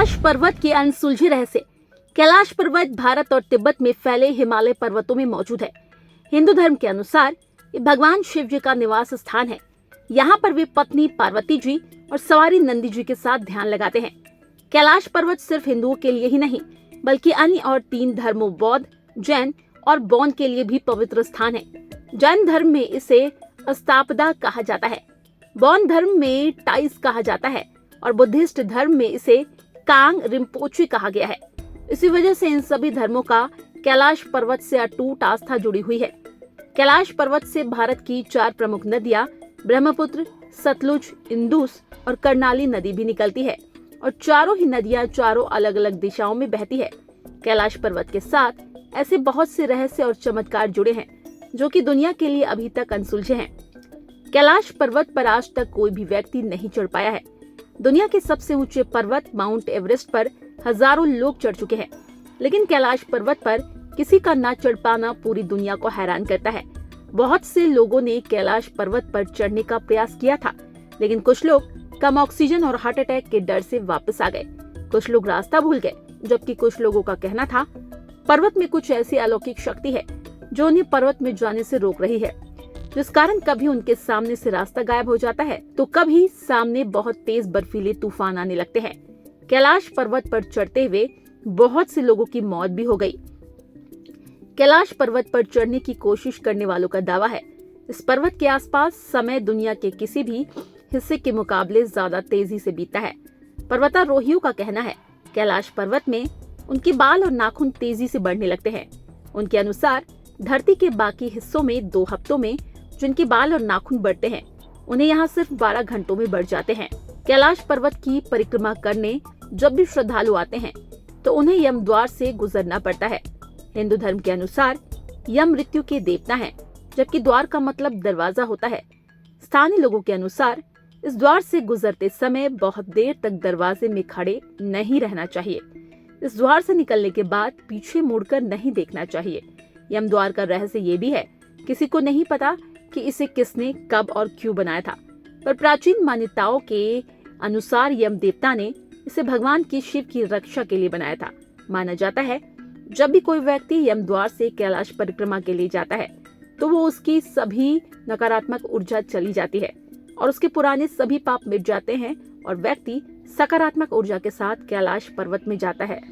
कैलाश पर्वत के अनसुलझे रहस्य। कैलाश पर्वत भारत और तिब्बत में फैले हिमालय पर्वतों में मौजूद है। हिंदू धर्म के अनुसार ये भगवान शिव जी का निवास स्थान है। यहाँ पर वे पत्नी पार्वती जी और सवारी नंदी जी के साथ ध्यान लगाते हैं। कैलाश पर्वत सिर्फ हिंदुओं के लिए ही नहीं बल्कि अन्य और 3 धर्मों बौद्ध, जैन और बौन के लिए भी पवित्र स्थान है। जैन धर्म में इसे अस्तापदा कहा जाता है, बौन धर्म में टाइस कहा जाता है और बुद्धिस्ट धर्म में इसे कांग रिम्पोचे कहा गया है। इसी वजह से इन सभी धर्मों का कैलाश पर्वत से अटूट आस्था जुड़ी हुई है। कैलाश पर्वत से भारत की 4 प्रमुख नदियां ब्रह्मपुत्र, सतलुज, इंदुस और कर्णाली नदी भी निकलती है और चारों ही नदियां चारों अलग अलग दिशाओं में बहती है। कैलाश पर्वत के साथ ऐसे बहुत से रहस्य और चमत्कार जुड़े हैं जो कि दुनिया के लिए अभी तक अनसुलझे हैं। कैलाश पर्वत पर आज तक कोई भी व्यक्ति नहीं चढ़ पाया है। दुनिया के सबसे ऊंचे पर्वत माउंट एवरेस्ट पर हजारों लोग चढ़ चुके हैं, लेकिन कैलाश पर्वत पर किसी का ना चढ़ पाना पूरी दुनिया को हैरान करता है। बहुत से लोगों ने कैलाश पर्वत पर चढ़ने का प्रयास किया था, लेकिन कुछ लोग कम ऑक्सीजन और हार्ट अटैक के डर से वापस आ गए। कुछ लोग रास्ता भूल गए, जबकि कुछ लोगों का कहना था पर्वत में कुछ ऐसी अलौकिक शक्ति है जो उन्हें पर्वत में जाने से रोक रही है, जिस कारण कभी उनके सामने से रास्ता गायब हो जाता है तो कभी सामने बहुत तेज बर्फीले तूफान आने लगते हैं। कैलाश पर्वत पर चढ़ते हुए बहुत से लोगों की मौत भी हो गई। कैलाश पर्वत पर चढ़ने की कोशिश करने वालों का दावा है इस पर्वत के आसपास समय दुनिया के किसी भी हिस्से के मुकाबले ज्यादा तेजी से बीतता है। पर्वतारोहियों का कहना है कैलाश पर्वत में उनके बाल और नाखून तेजी से बढ़ने लगते हैं। उनके अनुसार धरती के बाकी हिस्सों में 2 हफ्तों में जिनके बाल और नाखून बढ़ते हैं, उन्हें यहाँ सिर्फ 12 घंटों में बढ़ जाते हैं। कैलाश पर्वत की परिक्रमा करने जब भी श्रद्धालु आते हैं तो उन्हें यम द्वार से गुजरना पड़ता है। हिंदू धर्म के अनुसार यम मृत्यु के देवता हैं, जबकि द्वार का मतलब दरवाजा होता है। स्थानीय लोगों के अनुसार इस द्वार से गुजरते समय बहुत देर तक दरवाजे में खड़े नहीं रहना चाहिए। इस द्वार से निकलने के बाद पीछे मुड़कर नहीं देखना चाहिए। यम द्वार का रहस्य ये भी है, किसी को नहीं पता कि इसे किसने, कब और क्यों बनाया था, पर प्राचीन मान्यताओं के अनुसार यम देवता ने इसे भगवान की शिव की रक्षा के लिए बनाया था। माना जाता है जब भी कोई व्यक्ति यम द्वार से कैलाश परिक्रमा के लिए जाता है तो वो उसकी सभी नकारात्मक ऊर्जा चली जाती है और उसके पुराने सभी पाप मिट जाते हैं और व्यक्ति सकारात्मक ऊर्जा के साथ कैलाश पर्वत में जाता है।